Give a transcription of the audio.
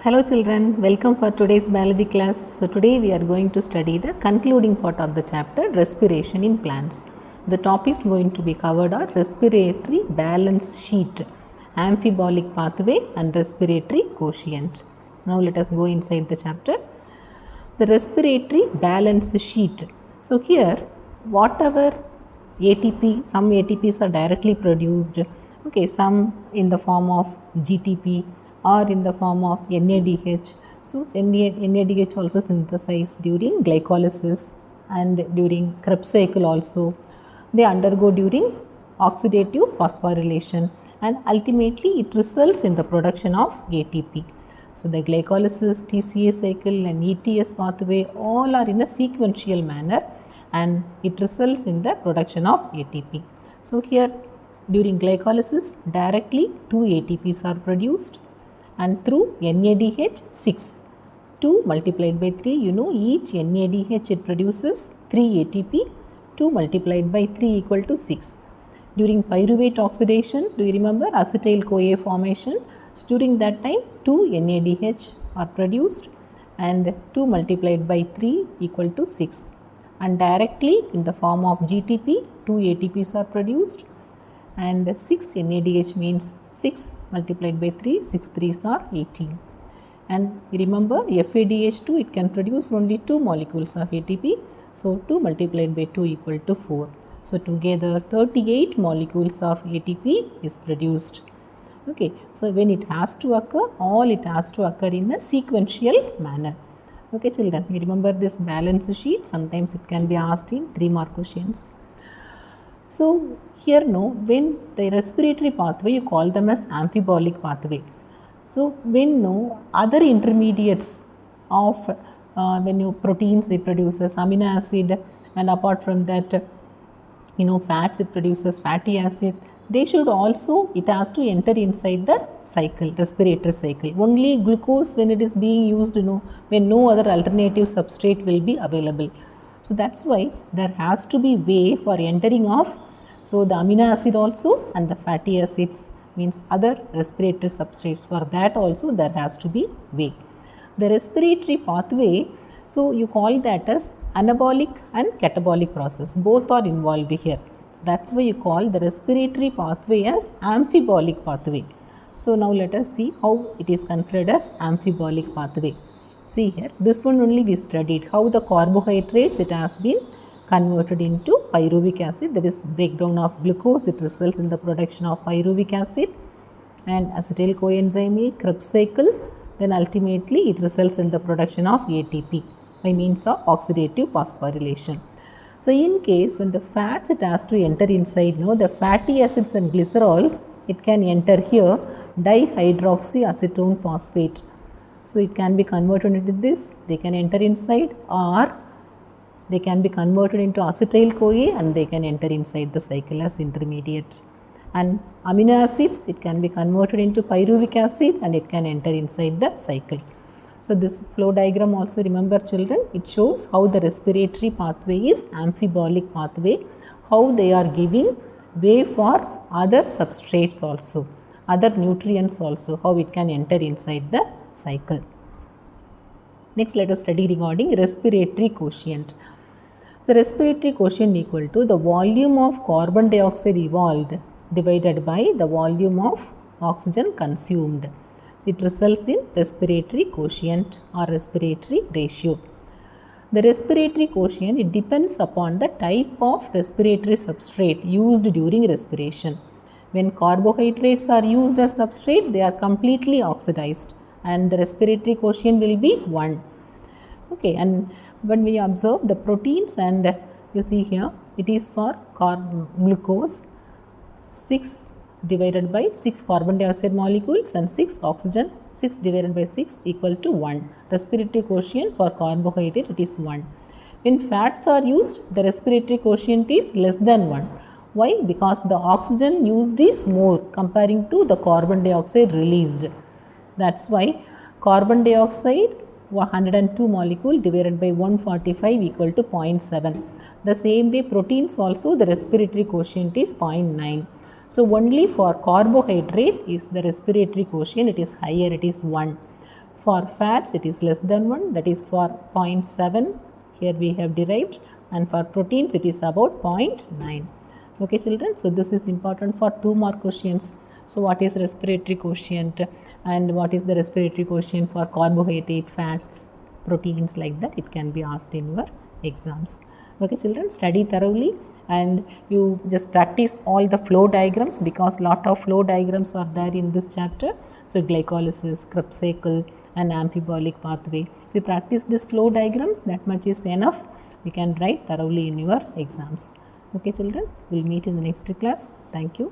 Hello children, welcome for today's biology class. So today we are going to study the concluding part of the chapter respiration in plants. The topics going to be covered are respiratory balance sheet, amphibolic pathway and respiratory quotient. Now let us go inside the chapter. The respiratory balance sheet. So here whatever ATP, some ATPs are directly produced, okay, some in the form of GTP or in the form of NADH. So NADH also synthesized during glycolysis and during Krebs cycle also. They undergo during oxidative phosphorylation and ultimately it results in the production of ATP. So the glycolysis, TCA cycle and ETS pathway all are in a sequential manner and it results in the production of ATP. So here during glycolysis directly 2 ATPs are produced and through NADH 6. 2 multiplied by 3, each NADH it produces 3 ATP, 2 multiplied by 3 equal to 6. During pyruvate oxidation, do you remember acetyl-CoA formation? So during that time 2 NADH are produced and 2 multiplied by 3 equal to 6. And directly in the form of GTP, 2 ATPs are produced and 6 NADH means 6 multiplied by 3, 6 3s are 18. And remember FADH2 it can produce only 2 molecules of ATP. So 2 multiplied by 2 equal to 4. So together 38 molecules of ATP is produced. Okay, so when it has to occur, all it has to occur in a sequential manner. Okay children, you remember this balance sheet, sometimes it can be asked in 3-mark questions. So here when the respiratory pathway you call them as amphibolic pathway. So when other intermediates of when proteins it produces amino acid and apart from that fats it produces fatty acid, they should also, it has to enter inside the cycle, respiratory cycle. Only glucose when it is being used, when no other alternative substrate will be available. So that's why there has to be way for entering of, so the amino acid also and the fatty acids means other respiratory substrates. For that also there has to be way. The respiratory pathway, so you call that as anabolic and catabolic process. Both are involved here. That's why you call the respiratory pathway as amphibolic pathway. So now let us see how it is considered as amphibolic pathway. See here, this one only we studied how the carbohydrates it has been converted into pyruvic acid, that is breakdown of glucose, it results in the production of pyruvic acid and acetyl coenzyme A, Krebs cycle, then ultimately it results in the production of ATP by means of oxidative phosphorylation. So in case when the fats it has to enter inside, the fatty acids and glycerol, it can enter here dihydroxyacetone phosphate. So it can be converted into this, they can enter inside, or they can be converted into acetyl-CoA and they can enter inside the cycle as intermediate. And amino acids, it can be converted into pyruvic acid and it can enter inside the cycle. So this flow diagram also, remember children, it shows how the respiratory pathway is amphibolic pathway, how they are giving way for other substrates also, other nutrients also, how it can enter inside the cycle. Next let us study regarding respiratory quotient. The respiratory quotient equal to the volume of carbon dioxide evolved divided by the volume of oxygen consumed. It results in respiratory quotient or respiratory ratio. The respiratory quotient, it depends upon the type of respiratory substrate used during respiration. When carbohydrates are used as substrate, they are completely oxidized and the respiratory quotient will be 1. Okay, and when we observe the proteins and you see here, it is for glucose 6 divided by 6 carbon dioxide molecules and 6 oxygen, 6 divided by 6 equal to 1. Respiratory quotient for carbohydrate it is 1. When fats are used, the respiratory quotient is less than 1. Why? Because the oxygen used is more comparing to the carbon dioxide released. That's why carbon dioxide 102 molecule divided by 145 equal to 0.7. The same way proteins also the respiratory quotient is 0.9. So only for carbohydrate is the respiratory quotient, it is higher, it is 1. For fats it is less than 1, that is for 0.7 here we have derived, and for proteins it is about 0.9. Okay children, so this is important for 2 more questions. So what is respiratory quotient and what is the respiratory quotient for carbohydrate, fats, proteins, like that it can be asked in your exams. Okay children, study thoroughly and you just practice all the flow diagrams, because lot of flow diagrams are there in this chapter. So glycolysis, Krebs cycle and amphibolic pathway. If you practice these flow diagrams, that much is enough. You can write thoroughly in your exams. Okay children, we'll meet in the next class. Thank you.